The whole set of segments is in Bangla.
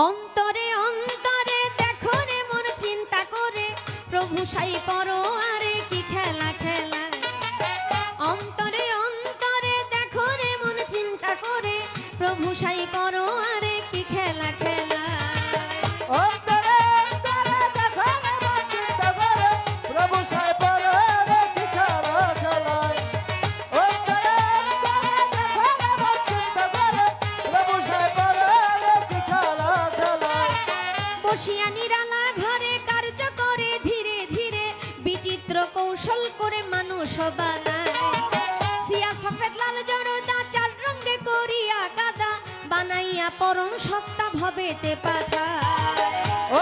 অন্তরে অন্তরে দেখো রে মন চিন্তা করে প্রভু সাই করো আরে কি খেলা খেলা। অন্তরে অন্তরে দেখো রে মন চিন্তা করে প্রভু সাই করো আরে কি খেলা খেলা। অন্তরে অন্তরে দেখো রে মন চিন্তা করে প্রভু সাই করো আরে কি খেলা খেলা। অন্তরে অন্তরে দেখো রে মন চিন্তা করে প্রভু সাই করো আরে কি খেলা খেলা। বসিয়া নিরালা ঘরে কার্য করে ধীরে ধীরে বিচিত্র কৌশল করে মানুষ বানায়। সিয়া সফেদ লাল জনতা চার রঙে করিয়া গাদা বানাইয়া পরম সত্তা ভবেতে পাঠায়।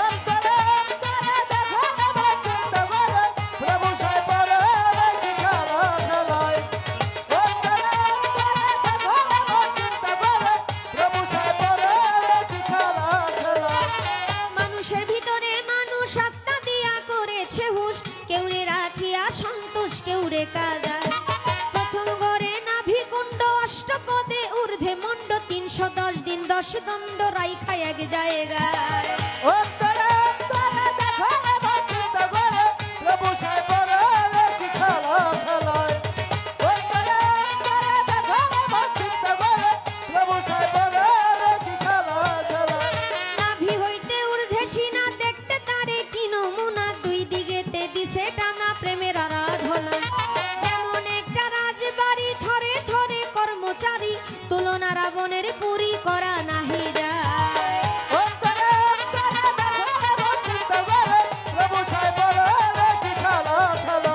অন্তরে অন্তরে দেখো রে মন চিন্তা করে প্রভু সাই করো আরে কি খেলা খেলা। অন্তরে অন্তরে দেখো রে মন চিন্তা করে প্রভু সাই করো আরে কি খেলা খেলা। মানুষের ভিতরে মানুষ আত্মা দিয়া করেছে হুশ, কেউ রে রাখিয়া সন্তোষ কেউ রে কাদায়। প্রথম গড়ে নাভি কুণ্ড অষ্টপদে ঊর্ধ্বে মণ্ড 310 দিন 10 দণ্ড রাইখা এক জায়গায়। অন্তরে অন্তরে দেখো রে মন চিন্তা করে প্রভু সাই করো আরে কি খেলা খেলা। অন্তরে অন্তরে দেখো রে মন চিন্তা করে প্রভু সাই করো আরে কি খেলা খেলা। নাভি হইতে ঊর্ধ্বে সিনা দেখতে তারে কি নমুনা, দুই দিকেতে দিছে টানা প্রেমের আরাধনা। যেমন একটা রাজবাড়ি থরে থরে কর্মচারী, তুলনা রাবণের পুরী করা নাহি যায়। অন্তরে অন্তরে দেখো রে মন চিন্তা করে প্রভু সাই করো আরে কি খেলা খেলা।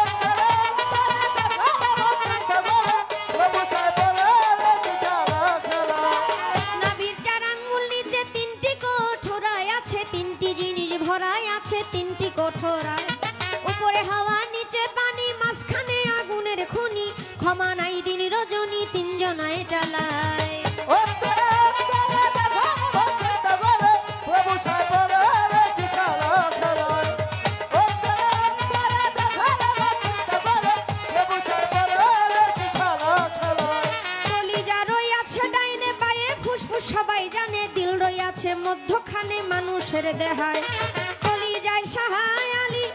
অন্তরে অন্তরে দেখো রে মন চিন্তা করে প্রভু সাই করো আরে কি খেলা খেলা। নাভির 4 আঙ্গুল নিচে 3টি কোঠরায় আছে, 3টি জিনিস ভরায় আছে 3টি কোঠরায়। উপরে হাওয়া নিচে পানি মাঝখানে আগুনের খনি, ক্ষমা নাই দিন রজনী 3 জনায় চালায়। অন্তরে অন্তরে দেখো রে মন চিন্তা করে প্রভু সাই করো আরে কি খেলা খেলা। অন্তরে অন্তরে দেখো রে মন চিন্তা করে প্রভু সাই করো আরে কি খেলা খেলা। কলিজা রইয়াছে ডাইনে বায়ে ফুসফুস সবাই জানে, দিল রইয়াছে মধ্যখানে মানুষের দেহায়। কলিজায় সাহায় আলী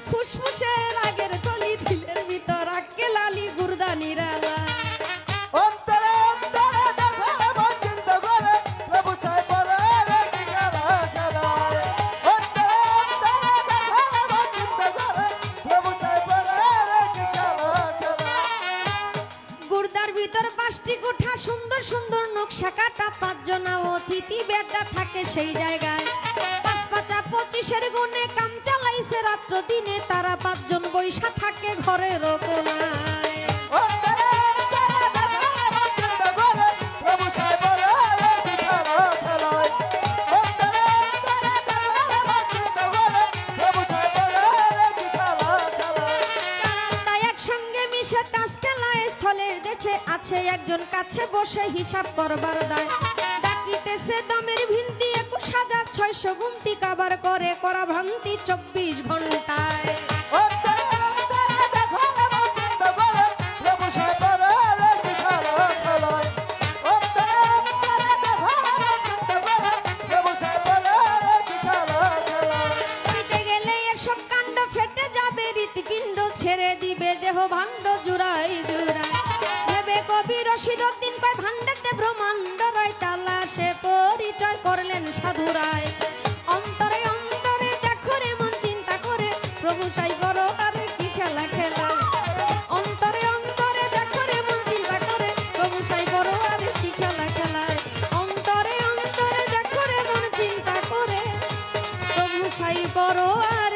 ফুসফুসের আগের তলি, দিলের ভিতর আক্কে লালি গুর্দা নিরালা। অন্তরে অন্তরে দেখো রে মন চিন্তা করে প্রভু সাই করো আরে কি খেলা খেলা। অন্তরে অন্তরে দেখো রে মন চিন্তা করে প্রভু সাই করো আরে কি খেলা খেলা। গুর্দার ভিতর 5টি কোঠা, সুন্দর সুন্দর নকশা কাটা, 5 জনা অতিথি বেডা থাকে সেই জায়গায়। 5 পাঁচা 25-এর গুণে কাম চালাইছে রাত্র দিনে, তারা 5 জন বৈশা থাকে ঘরের কোনায়। অন্তরে অন্তরে দেখো রে মন চিন্তা করে প্রভু সাই করো আরে কি খেলা খেলা। অন্তরে অন্তরে দেখো রে মন চিন্তা করে প্রভু সাই করো আরে কি খেলা খেলা। তাই একসঙ্গে মিশে টাস খেলায় স্থলের দেশে আছে একজন কাছে বসে হিসাব করবার দায়। ডাকিতেছে দমের ভিন্তি 21,600 গুনতি, কাবার করে করা ভ্রান্তি 24 ঘন্টায়। অন্তরে অন্তরে দেখো রে মন চিন্তা করে প্রভু সাই করো আরে কি খেলা খেলা। অন্তরে অন্তরে দেখো রে মন চিন্তা করে প্রভু সাই করো আরে কি খেলা খেলা। কইতে গেলে এসব কাণ্ড ফেটে যাবে, হৃৎপিণ্ড ছেড়ে দিবে দেহ ভাণ্ড জুড়াই জুড়াই। ভেবে কবি রশিদউদ্দিন কয় ভাণ্ডেতে ব্রহ্মাণ্ড রয়, তালাশে পরিচয় করলেন সাধুরায়। অন্তরে অন্তরে দেখো রে মন চিন্তা করে প্রভু চাই করো আরে কি খেলা খেলা। অন্তরে অন্তরে দেখো রে মন চিন্তা করে প্রভু চাই করো আরে কি খেলা খেলা। অন্তরে অন্তরে দেখো রে মন চিন্তা করে প্রভু চাই করো আর